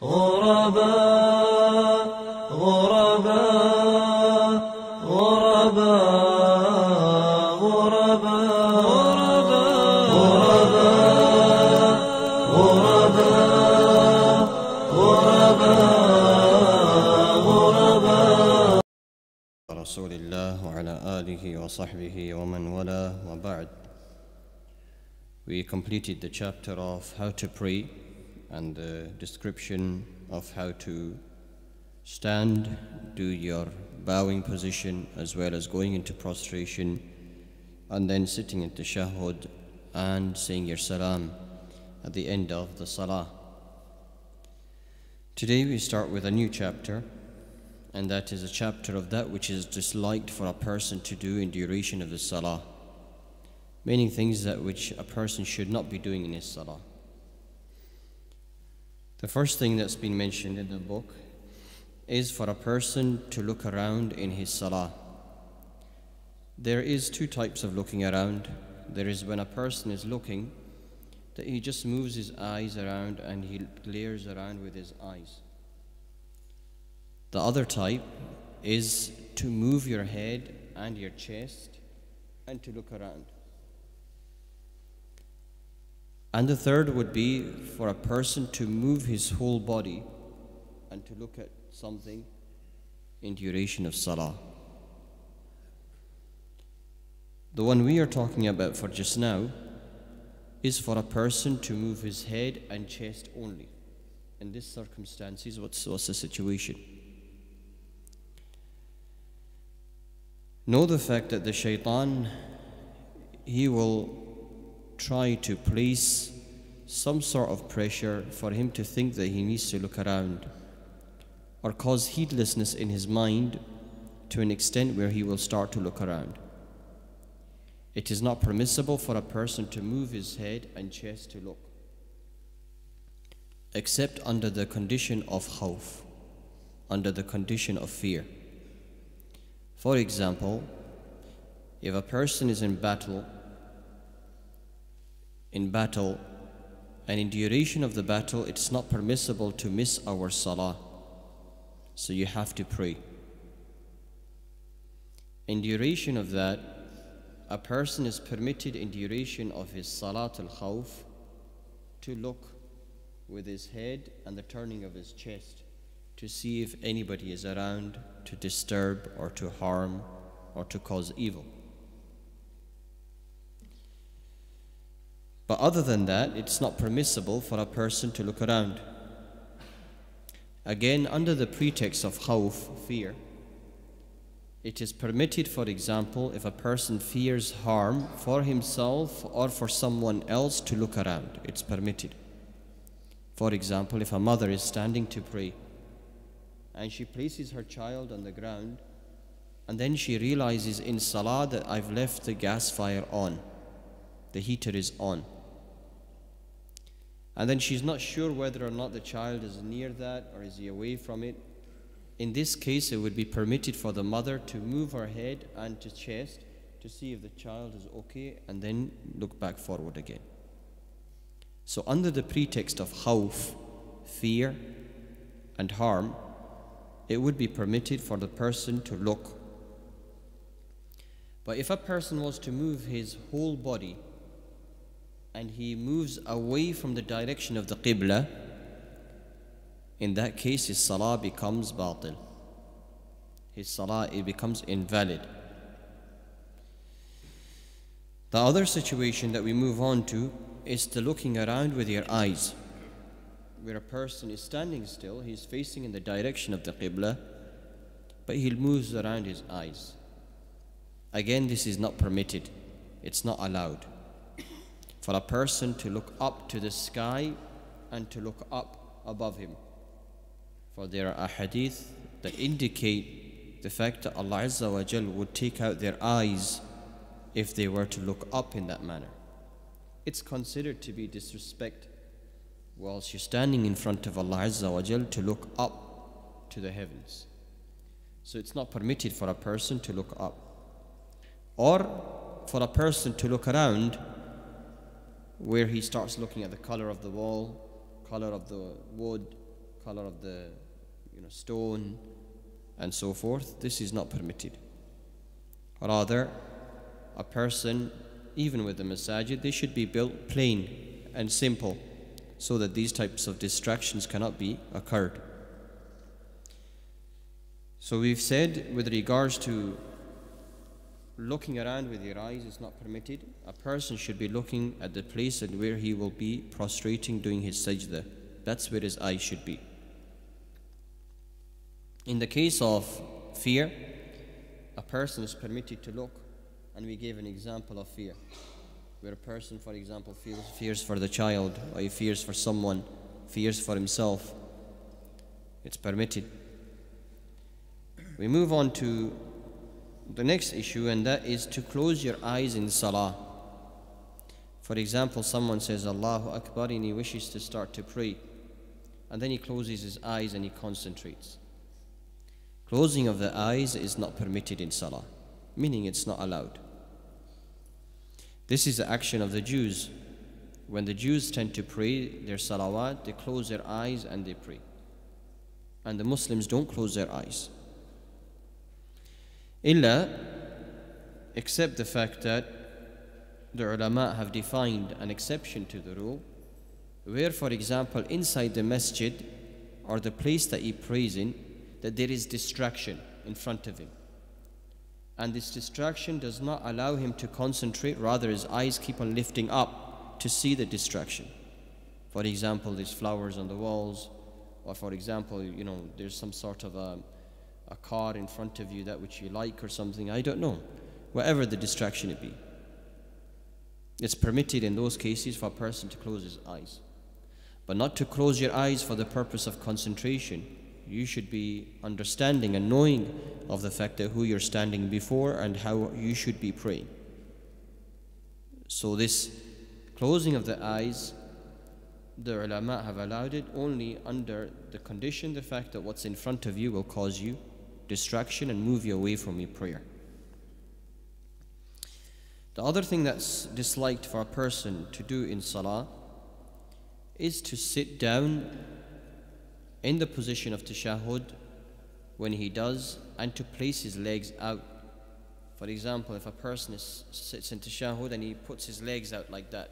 غرباء غرباء غرباء غرباء غرباء غرباء غرباء رسول الله وعلى آله وصحبه ومن والاه وبعد. We completed the chapter of how to pray and the description of how to stand, do your bowing position as well as going into prostration and then sitting at the tashahhud and saying your salam at the end of the salah. Today we start with a new chapter, and that is a chapter of that which is disliked for a person to do in duration of the salah, meaning things that which a person should not be doing in his salah. The first thing that's been mentioned in the book is for a person to look around in his salah. There is two types of looking around. There is when a person is looking, that he just moves his eyes around and he glares around with his eyes. The other type is to move your head and your chest and to look around. And the third would be for a person to move his whole body and to look at something in duration of salah. The one we are talking about for just now is for a person to move his head and chest only. In this circumstances, what's the situation? Know the fact that the shaitan, he will try to place some sort of pressure for him to think that he needs to look around, or cause heedlessness in his mind to an extent where he will start to look around. It is not permissible for a person to move his head and chest to look, except under the condition of khawf, under the condition of fear. For example, if a person is in battle, and in duration of the battle, it's not permissible to miss our salah, so you have to pray. In duration of that, a person is permitted in duration of his salat al-khawf to look with his head and the turning of his chest to see if anybody is around to disturb or to harm or to cause evil. But other than that, it's not permissible for a person to look around. Again, under the pretext of khawf, fear, it is permitted, for example, if a person fears harm for himself or for someone else, to look around. It's permitted. For example, if a mother is standing to pray and she places her child on the ground and then she realizes in salah that I've left the gas fire on, the heater is on, and then she's not sure whether or not the child is near that or is he away from it. In this case, it would be permitted for the mother to move her head and to chest to see if the child is okay and then look back forward again. So under the pretext of khawf, fear and harm, it would be permitted for the person to look. But if a person was to move his whole body and he moves away from the direction of the qibla, in that case his salah becomes batil. His salah, it becomes invalid. The other situation that we move on to is the looking around with your eyes, where a person is standing still, he's facing in the direction of the qibla, but he moves around his eyes. Again, this is not permitted. It's not allowed for a person to look up to the sky and to look up above him. For there are hadith that indicate the fact that Allah Azza wa Jal would take out their eyes if they were to look up in that manner. It's considered to be disrespect whilst you're standing in front of Allah Azza wa Jal to look up to the heavens. So it's not permitted for a person to look up, or for a person to look around where he starts looking at the color of the wall, color of the wood, color of the stone and so forth. This is not permitted. Rather, a person, even with the masajid, they should be built plain and simple so that these types of distractions cannot be occurred. So we've said with regards to looking around with your eyes is not permitted. A person should be looking at the place and where he will be prostrating doing his sajda. That's where his eyes should be. In the case of fear, a person is permitted to look, and we gave an example of fear, where a person, for example, fears for the child, or he fears for someone, fears for himself. It's permitted. We move on to the next issue, and that is to close your eyes in salah. For example, someone says Allahu Akbar and he wishes to start to pray, and then he closes his eyes and he concentrates. Closing of the eyes is not permitted in salah, meaning it's not allowed. This is the action of the Jews. When the Jews tend to pray their salawat, they close their eyes and they pray. And the Muslims don't close their eyes. Except the fact that the ulama have defined an exception to the rule, where, for example, inside the masjid or the place that he prays in, that there is distraction in front of him. And this distraction does not allow him to concentrate, rather his eyes keep on lifting up to see the distraction. For example, there's flowers on the walls, or for example, there's some sort of a car in front of you, that which you like or something, I don't know. Whatever the distraction it be. It's permitted in those cases for a person to close his eyes. But not to close your eyes for the purpose of concentration. You should be understanding and knowing of the fact that who you're standing before and how you should be praying. So this closing of the eyes, the ulama have allowed it only under the condition, the fact that what's in front of you will cause you distraction and move you away from your prayer. The other thing that's disliked for a person to do in salah is to sit down in the position of tashahhud when he does, and to place his legs out. For example, if a person sits in tashahhud and he puts his legs out like that,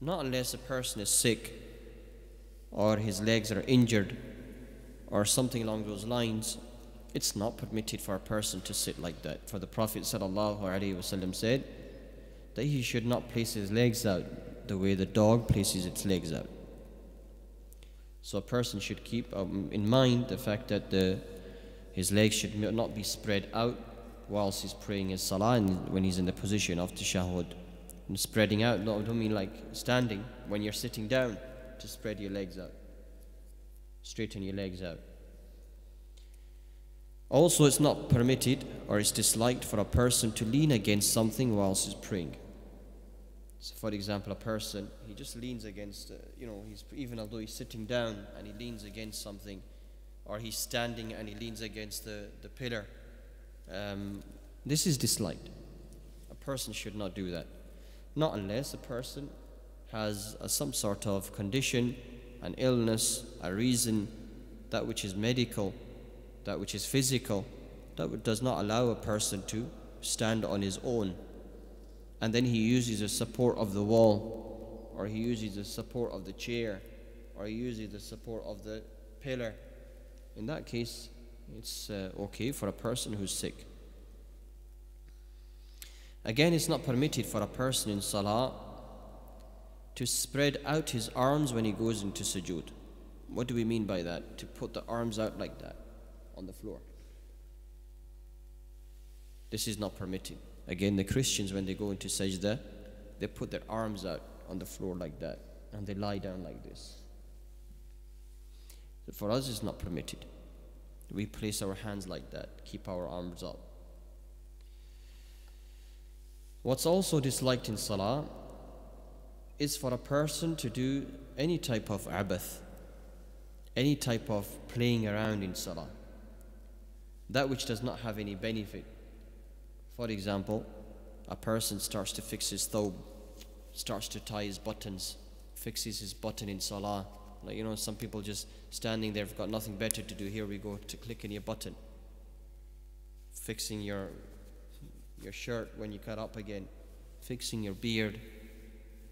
not unless a person is sick or his legs are injured or something along those lines, it's not permitted for a person to sit like that. For the Prophet ﷺ said that he should not place his legs out the way the dog places its legs out. So a person should keep in mind the fact that his legs should not be spread out whilst he's praying his salah and when he's in the position of tashahhud. And spreading out, no, I don't mean like standing. When you're sitting down, to spread your legs out. Straighten your legs out. Also, it's not permitted or it's disliked for a person to lean against something whilst he's praying. So for example, a person, he just leans against, even although he's sitting down and he leans against something, or he's standing and he leans against the pillar, this is disliked. A person should not do that. Not unless a person has some sort of condition, an illness, a reason, that which is medical, that which is physical, that does not allow a person to stand on his own. And then he uses the support of the wall, or he uses the support of the chair, or he uses the support of the pillar. In that case, it's okay for a person who's sick. Again, it's not permitted for a person in salah to spread out his arms when he goes into sujood. What do we mean by that? To put the arms out like that on the floor. This is not permitted. Again, the Christians, when they go into sajda, they put their arms out on the floor like that, and they lie down like this. So for us, it's not permitted. We place our hands like that, keep our arms up. What's also disliked in salah is for a person to do any type of abath, any type of playing around in salah, that which does not have any benefit. For example, a person starts to fix his thawb, starts to tie his buttons, fixes his button in salah, Like, you know, some people just standing there, have got nothing better to do. Here we go to clicking your button, fixing your shirt when you cut up again, fixing your beard,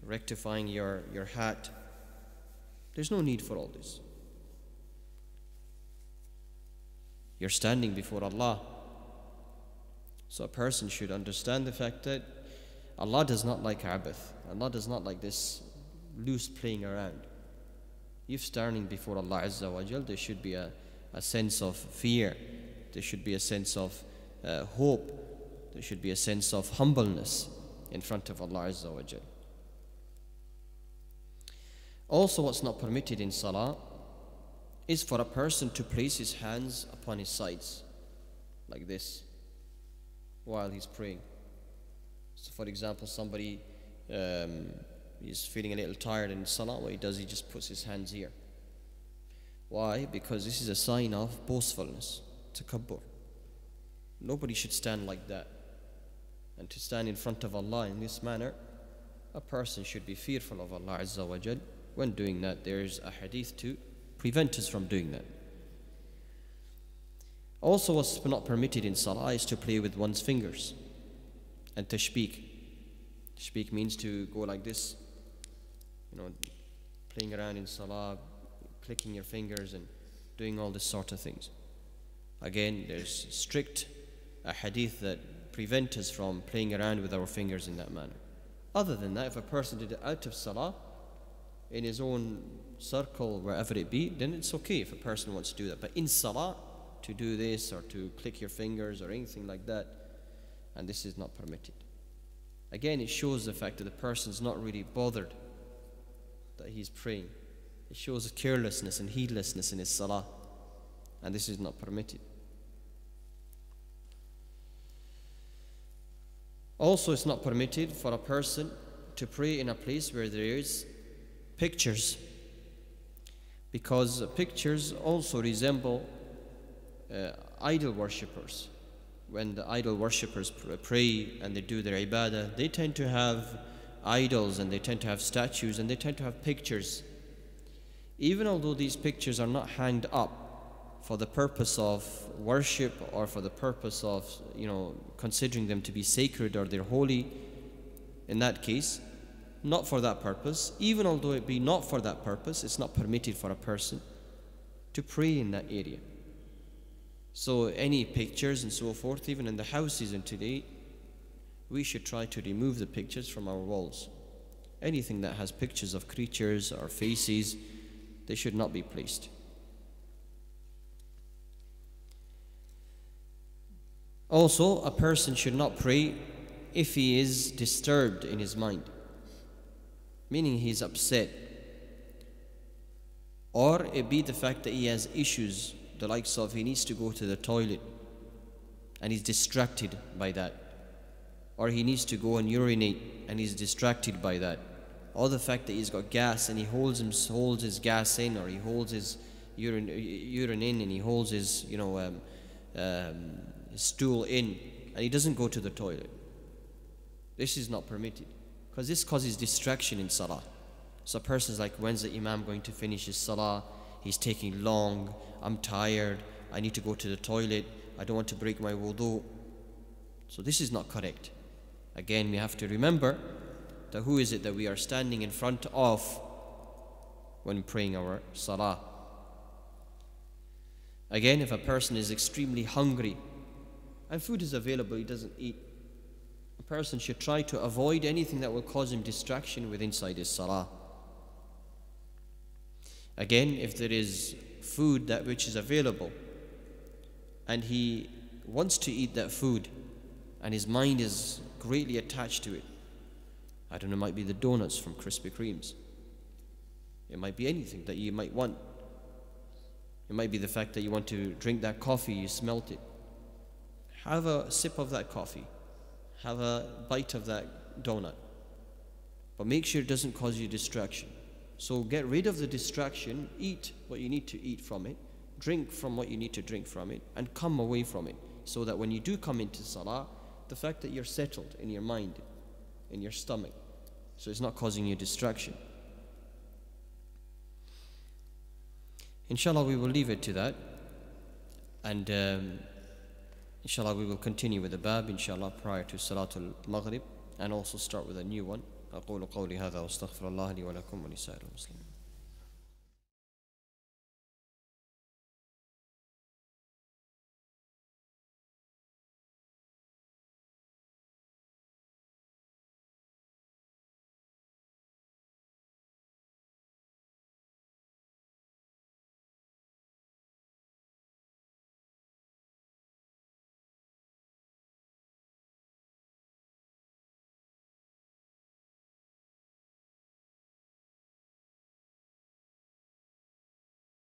rectifying your hat. There's no need for all this. You're standing before Allah. So a person should understand the fact that Allah does not like abath. Allah does not like this loose playing around. If standing before Allah Azza wa Jal, there should be a sense of fear. There should be a sense of hope. There should be a sense of humbleness in front of Allah Azza wa Jal. Also, what's not permitted in salah is for a person to place his hands upon his sides like this while he's praying. So for example, somebody is feeling a little tired in salah. What he does, he just puts his hands here. Why? Because this is a sign of boastfulness, takabbur. Nobody should stand like that. And to stand in front of Allah in this manner, a person should be fearful of Allah Azza wa Jal. When doing that, there is a hadith to prevent us from doing that. Also, what's not permitted in salah is to play with one's fingers and tashbik. Tashbik means to go like this, you know, playing around in salah, clicking your fingers and doing all this sort of things. Again, there's strict hadith that prevent us from playing around with our fingers in that manner. Other than that, if a person did it out of salah, in his own circle, wherever it be, then it's okay if a person wants to do that. But in salah, to do this or to click your fingers or anything like that, and this is not permitted. Again, it shows the fact that the person's not really bothered that he's praying. It shows carelessness and heedlessness in his salah, and this is not permitted. Also, it's not permitted for a person to pray in a place where there is pictures, because pictures also resemble idol worshippers. When the idol worshippers pray and they do their ibadah, they tend to have idols and they tend to have statues and they tend to have pictures. Even although these pictures are not hanged up for the purpose of worship or for the purpose of, you know, considering them to be sacred or they're holy, in that case, not for that purpose, even although it be not for that purpose, it's not permitted for a person to pray in that area. So any pictures and so forth, even in the houses and today, we should try to remove the pictures from our walls. Anything that has pictures of creatures or faces, they should not be placed. Also, a person should not pray if he is disturbed in his mind, meaning he's upset, or it be the fact that he has issues, the likes of he needs to go to the toilet and he's distracted by that, or he needs to go and urinate and he's distracted by that, or the fact that he's got gas and he holds his gas in, or he holds his urine in and he holds his his stool in and he doesn't go to the toilet. This is not permitted, because this causes distraction in salah. So a person's like, when's the Imam going to finish his salah? He's taking long, I'm tired, I need to go to the toilet, I don't want to break my wudu. So this is not correct. Again, we have to remember that who is it that we are standing in front of when praying our salah. Again, if a person is extremely hungry and food is available, he doesn't eat, a person should try to avoid anything that will cause him distraction with inside his salah. Again, if there is food that which is available and he wants to eat that food and his mind is greatly attached to it, I don't know, it might be the donuts from Krispy Kremes, it might be anything that you might want, it might be the fact that you want to drink that coffee, you smelt it. Have a sip of that coffee, have a bite of that donut, but make sure it doesn't cause you distraction. So get rid of the distraction, eat what you need to eat from it, drink from what you need to drink from it, and come away from it, so that when you do come into salah, the fact that you're settled in your mind, in your stomach, so it's not causing you distraction. Inshallah, we will leave it to that. And inshallah, we will continue with the bab, inshallah, prior to Salatul Maghrib, and also start with a new one. أقول قولي هذا واستغفر الله لي ولكم ولسائر المسلمين.